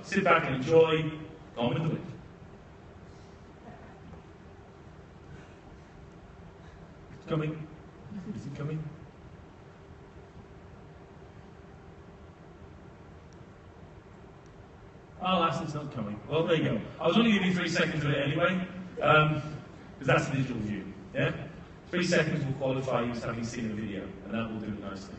sit back and enjoy Gone with the Wind. It's coming. Is it coming? Oh, it's not coming. Well, there you go. I was only giving you 3 seconds of it anyway, because that's the digital view. Yeah? 3 seconds will qualify you as having seen the video, and that will do it nicely.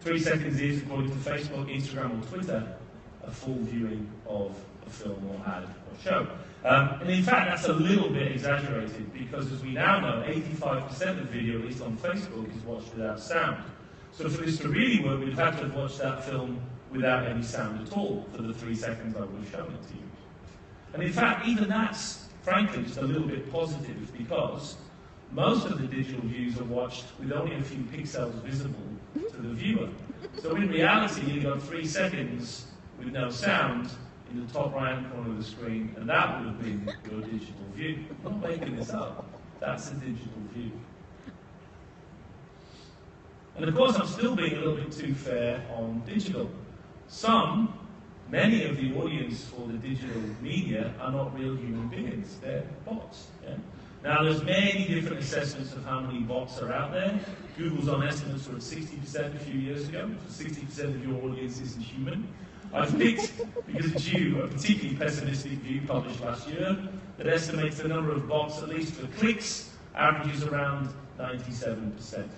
3 seconds is, according to Facebook, Instagram, or Twitter, a full viewing of a film or ad or show. And in fact, that's a little bit exaggerated, because as we now know, 85% of video, at least on Facebook, is watched without sound. So for this to really work, we'd have to have watched that film without any sound at all for the 3 seconds I would have shown it to you. And in fact, even that's, frankly, just a little bit positive, because most of the digital views are watched with only a few pixels visible to the viewer. So in reality, you got 3 seconds with no sound in the top right-hand corner of the screen, and that would have been your digital view. I'm not making this up. That's a digital view. And of course, I'm still being a little bit too fair on digital. Many of the audience for the digital media are not real human beings. They're bots. Yeah? Now, there's many different assessments of how many bots are out there. Google's on estimates were at 60% a few years ago, so 60% of your audience isn't human. I've picked, because it's you, a particularly pessimistic view published last year that estimates the number of bots, at least for clicks, averages around 97%.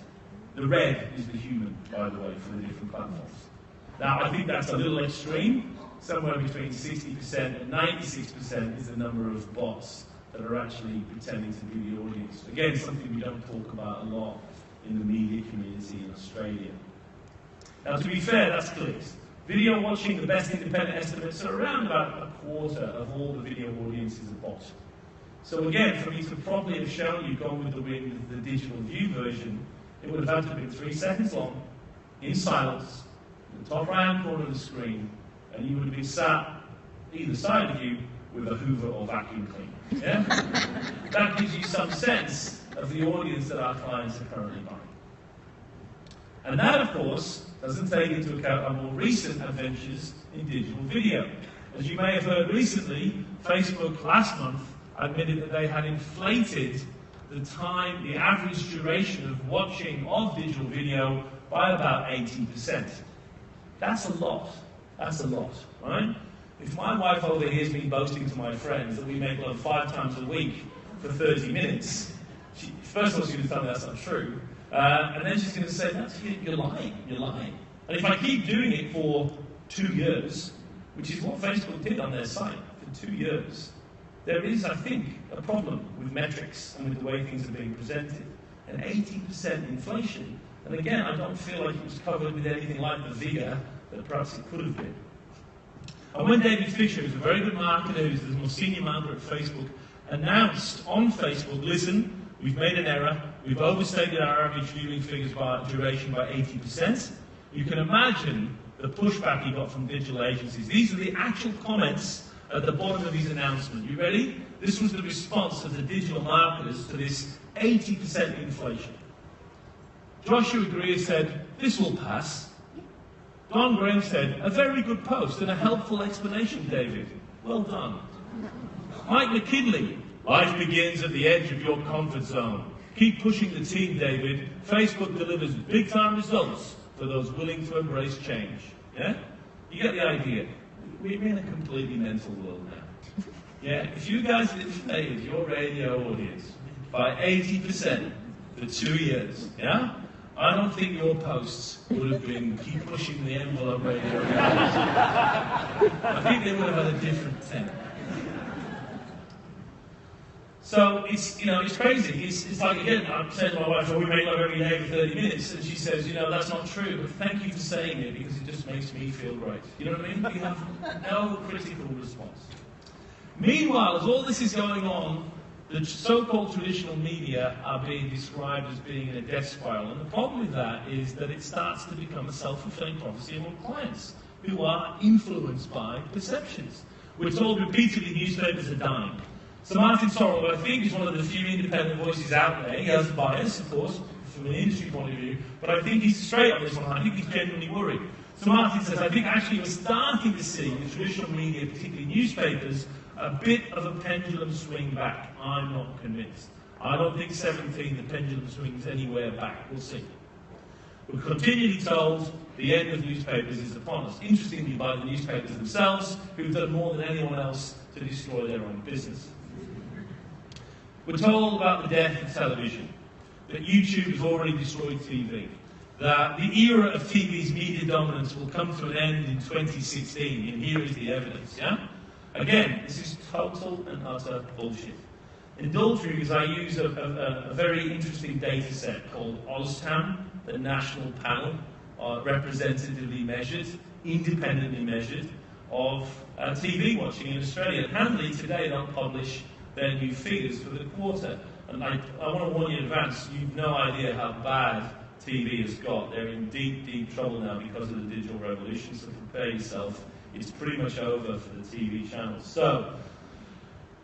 The red is the human, by the way, for the different platforms. Now, I think that's a little extreme. Somewhere between 60% and 96% is the number of bots that are actually pretending to be the audience. Again, something we don't talk about a lot in the media community in Australia. Now, to be fair, that's clicks. Video watching, the best independent estimates are around about a quarter of all the video audiences are bots. So again, for me to properly have shown you Gone with the Wind, the digital view version, it would have had to have been 3 seconds long, in silence, in the top right-hand corner of the screen, and you would have been sat either side of you with a Hoover or vacuum cleaner. Yeah? That gives you some sense of the audience that our clients are currently buying. And that, of course, doesn't take into account our more recent adventures in digital video. As you may have heard recently, Facebook last month admitted that they had inflated the time, the average duration of watching of digital video by about 80%. That's a lot. That's a lot, right? If my wife overhears me boasting to my friends that we make love 5 times a week for 30 minutes, first of all she's going to tell me that's not true, and then she's going to say, you're lying, you're lying. And if I keep doing it for 2 years, which is what Facebook did on their site for 2 years, there is, I think, a problem with metrics and with the way things are being presented. An 80% inflation. And again, I don't feel like it was covered with anything like the vigor that perhaps it could have been. And when David Fisher, who's a very good marketer, who's the most senior marketer at Facebook, announced on Facebook, listen, we've made an error, we've overstated our average viewing figures by duration by 80%, you can imagine the pushback he got from digital agencies. These are the actual comments at the bottom of his announcement. You ready? This was the response of the digital marketers to this 80% inflation. Joshua Greer said, this will pass. Don Graham said, a very good post and a helpful explanation, David. Well done. Mike McKinley, life begins at the edge of your comfort zone. Keep pushing the team, David. Facebook delivers big-time results for those willing to embrace change. Yeah? You get the idea. We're in a completely mental world now. Yeah? If you guys inflated your radio audience by 80% for 2 years, yeah? I don't think your posts would have been keep pushing the envelope radio. I think they would have had a different tenor. So it's crazy. It's like, again, I'm saying to my wife, we make love every day for 30 minutes, and she says, that's not true, but thank you for saying it because it just makes me feel great. You know what I mean? We have no critical response. Meanwhile, as all this is going on, the so-called traditional media are being described as being in a death spiral. And the problem with that is that it starts to become a self-fulfilling prophecy among clients who are influenced by perceptions. We're told repeatedly newspapers are dying. So Martin Sorrell, I think, is one of the few independent voices out there. He has bias, of course, from an industry point of view, but I think he's straight on this one. I think he's genuinely worried. So Martin says, I think actually we're starting to see the traditional media, particularly newspapers, a bit of a pendulum swing back. I'm not convinced. I don't think 17 the pendulum swings anywhere back. We'll see. We're continually told the end of newspapers is upon us. Interestingly, by the newspapers themselves, who've done more than anyone else to destroy their own business. We're told about the death of television, that YouTube has already destroyed TV, that the era of TV's media dominance will come to an end in 2016, and here is the evidence, yeah? Again, this is total and utter bullshit. Indulge me because I use a very interesting data set called OzTam, the national panel, representatively measured, independently measured, of TV watching in Australia. And Handley today don't publish their new figures for the quarter. And I want to warn you in advance, you've no idea how bad TV has got. They're in deep, deep trouble now because of the digital revolution, so prepare yourself. It's pretty much over for the TV channels. So,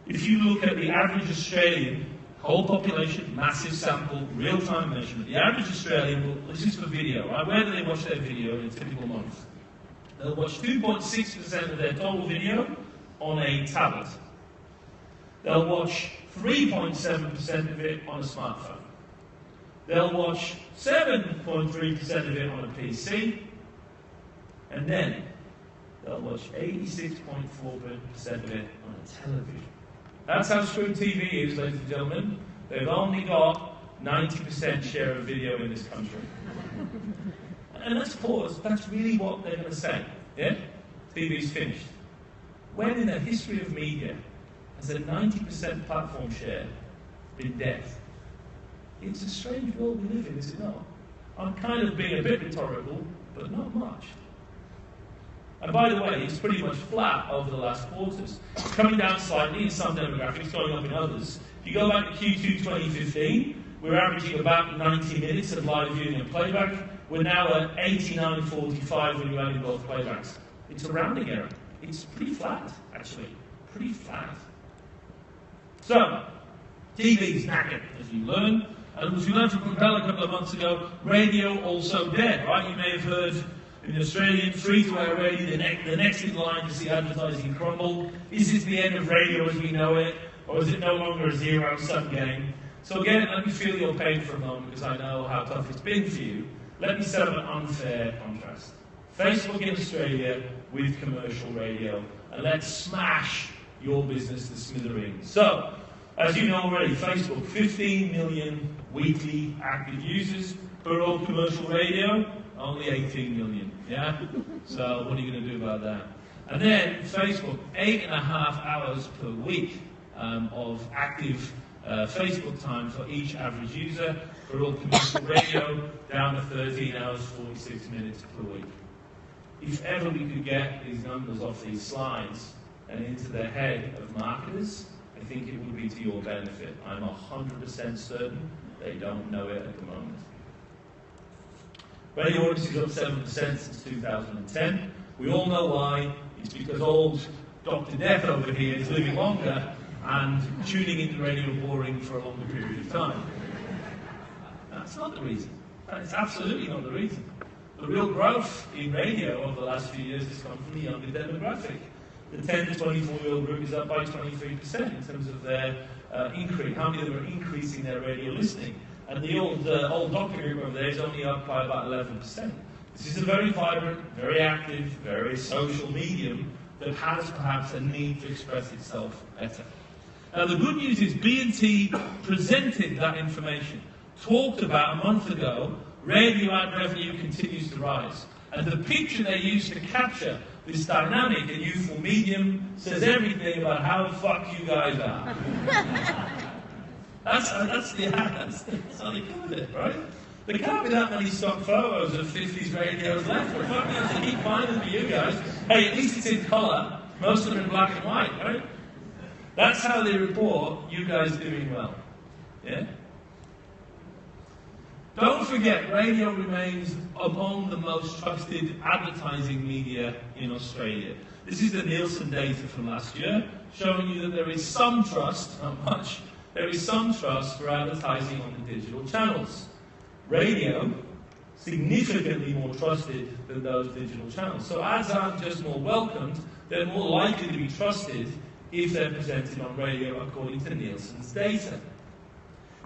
if you look at the average Australian, whole population, massive sample, real-time measurement, the average Australian, this is for video, right? Where do they watch their video in a typical month? They'll watch 2.6% of their total video on a tablet. They'll watch 3.7% of it on a smartphone. They'll watch 7.3% of it on a PC. And then they'll watch 86.4% of it on a television. That's how screwed TV is, ladies and gentlemen. They've only got 90% share of video in this country. And let's pause. That's really what they're going to say. Yeah? TV's finished. When in the history of media has a 90% platform share been death? It's a strange world we live in, is it not? I'm kind of being a bit rhetorical, but not much. And by the way, it's pretty much flat over the last quarters. It's coming down slightly in some demographics, going up in others. If you go back to Q2 2015, we're averaging about 90 minutes of live viewing and playback. We're now at 89.45 when you add in both playbacks. It's a rounding error. It's pretty flat, actually. Pretty flat. So, TV's knackered, as you learn. And as we learned from Compel a couple of months ago, radio also dead, right? You may have heard in the Australian free-to-air radio, the next in line to see advertising crumble. Is this the end of radio as we know it? Or is it no longer a zero-sum game? So again, let me feel your pain for a moment because I know how tough it's been for you. Let me set up an unfair contrast. Facebook in Australia with commercial radio. And let's smash your business to smithereens. So, as you know already, Facebook, 15 million weekly active users per all commercial radio. Only 18 million, yeah? So what are you going to do about that? And then Facebook, 8.5 hours per week of active Facebook time for each average user for all commercial radio, down to 13 hours, 46 minutes per week. If ever we could get these numbers off these slides and into the head of marketers, I think it would be to your benefit. I'm 100% certain they don't know it at the moment. Radio audience is up 7% since 2010. We all know why. It's because old Dr. Death over here is living longer and tuning into radio boring for a longer period of time. That's not the reason. That's absolutely not the reason. The real growth in radio over the last few years has come from the younger demographic. The 10 to 24-year-old group is up by 23% in terms of their increase, how many of them are increasing their radio listening. And the old doctor group over there is only up by about 11%. This is a very vibrant, very active, very social medium that has perhaps a need to express itself better. Now the good news is B&T presented that information, talked about a month ago, radio ad revenue continues to rise. And the picture they used to capture this dynamic and youthful medium says everything about how the fuck you guys are. That's how they covered it, right? There can't be that many stock photos of 50s radios left. We're fucking have to keep finding for you guys. Hey, at least it's in colour. Most of them in black and white, right? That's how they report you guys doing well. Yeah? Don't forget, radio remains among the most trusted advertising media in Australia. This is the Nielsen data from last year, showing you that there is some trust, not much, there is some trust for advertising on the digital channels. Radio significantly more trusted than those digital channels. So ads aren't just more welcomed, they're more likely to be trusted if they're presented on radio according to Nielsen's data.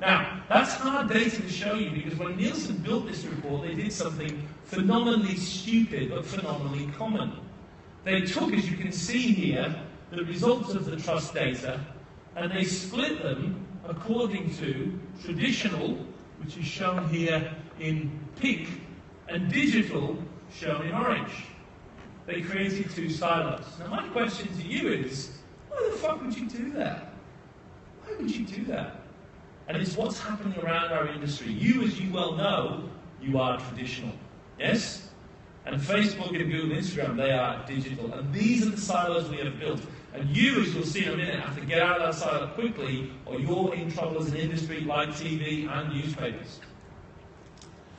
Now, that's hard data to show you because when Nielsen built this report, they did something phenomenally stupid but phenomenally common. They took, as you can see here, the results of the trust data and they split them according to traditional, which is shown here in pink, and digital, shown in orange. They created two silos. Now my question to you is, why the fuck would you do that? Why would you do that? And it's what's happening around our industry. You, as you well know, you are traditional. Yes? And Facebook and Google and Instagram, they are digital. And these are the silos we have built. And you, as you'll see in a minute, have to get out of that silo quickly or you're in trouble as an industry like TV and newspapers.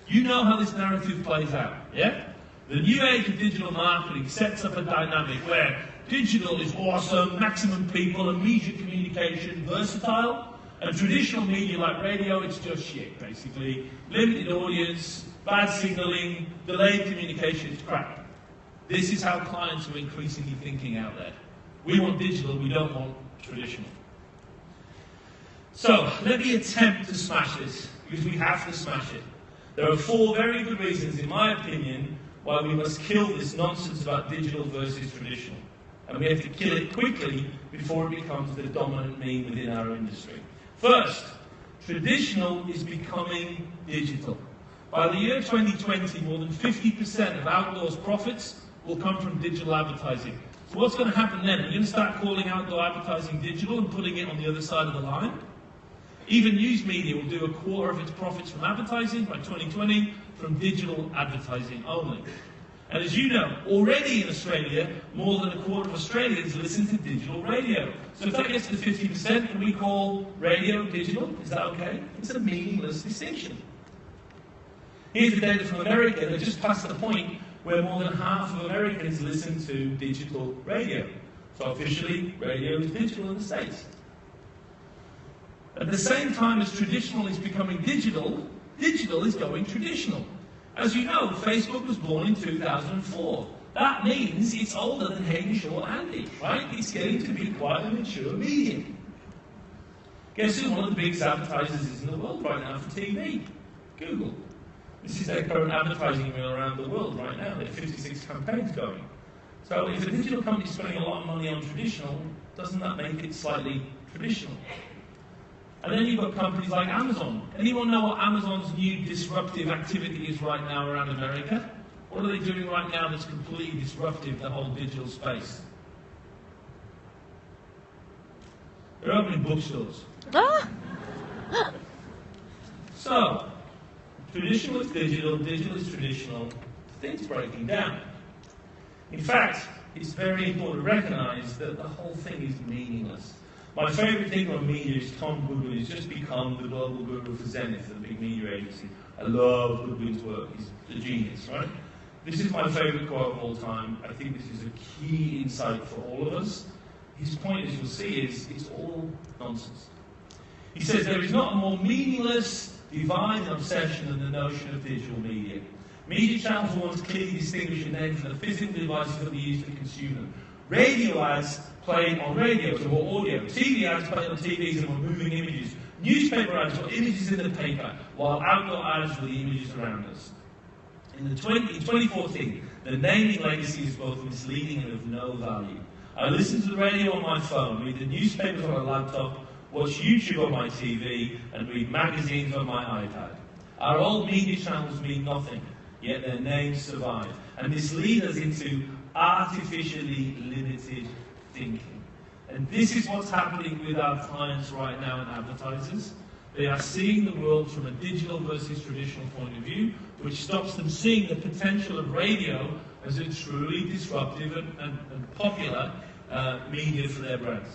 You know how this narrative plays out, yeah? The new age of digital marketing sets up a dynamic where digital is awesome, maximum people, immediate communication, versatile, and traditional media like radio, it's just shit, basically. Limited audience, bad signaling, delayed communication, it's crap. This is how clients are increasingly thinking out there. We want digital, we don't want traditional. So, let me attempt to smash this, because we have to smash it. There are 4 very good reasons, in my opinion, why we must kill this nonsense about digital versus traditional. And we have to kill it quickly before it becomes the dominant meme within our industry. First, traditional is becoming digital. By the year 2020, more than 50% of outdoors profits will come from digital advertising. So what's going to happen then? Are you going to start calling outdoor advertising digital and putting it on the other side of the line? Even news media will do a quarter of its profits from advertising by 2020 from digital advertising only. And as you know, already in Australia, more than a quarter of Australians listen to digital radio. So if that gets to 50%, can we call radio digital? Is that okay? It's a meaningless distinction. Here's the data from America. They're just past the point where more than half of Americans listen to digital radio. So officially, radio is digital in the States. At the same time as traditional is becoming digital, digital is going traditional. As you know, Facebook was born in 2004. That means it's older than Hamish or Andy, right? It's getting to be quite a mature medium. Guess who one of the biggest advertisers is in the world right now for TV? Google. This is their current advertising reel around the world right now. They have 56 campaigns going. So if a digital company is spending a lot of money on traditional, doesn't that make it slightly traditional? And then you've got companies like Amazon. Anyone know what Amazon's new disruptive activity is right now around America? What are they doing right now that's completely disruptive the whole digital space? They're opening bookstores. So, traditional is digital, digital is traditional, things breaking down. In fact, it's very important to recognize that the whole thing is meaningless. My favourite thing on media is Tom Goodwin. He's just become the global guru for Zenith, the big media agency. I love Goodwin's work. He's a genius, right? This is my favourite quote of all time. I think this is a key insight for all of us. His point, as you'll see, is it's all nonsense. He says there is not a more meaningless, divine obsession than the notion of digital media. Media channels want to clearly distinguish a name from the physical devices that we use to consume them. Radio ads play on radio, so more audio. TV ads play on TVs and more moving images. Newspaper ads are images in the paper, while outdoor ads are the images around us. In 2014, the naming legacy is both misleading and of no value. I listen to the radio on my phone, read the newspapers on my laptop, watch YouTube on my TV, and read magazines on my iPad. Our old media channels mean nothing, yet their names survive, and mislead us into artificially limited thinking. And this is what's happening with our clients right now and advertisers. They are seeing the world from a digital versus traditional point of view, which stops them seeing the potential of radio as a truly disruptive and popular media for their brands.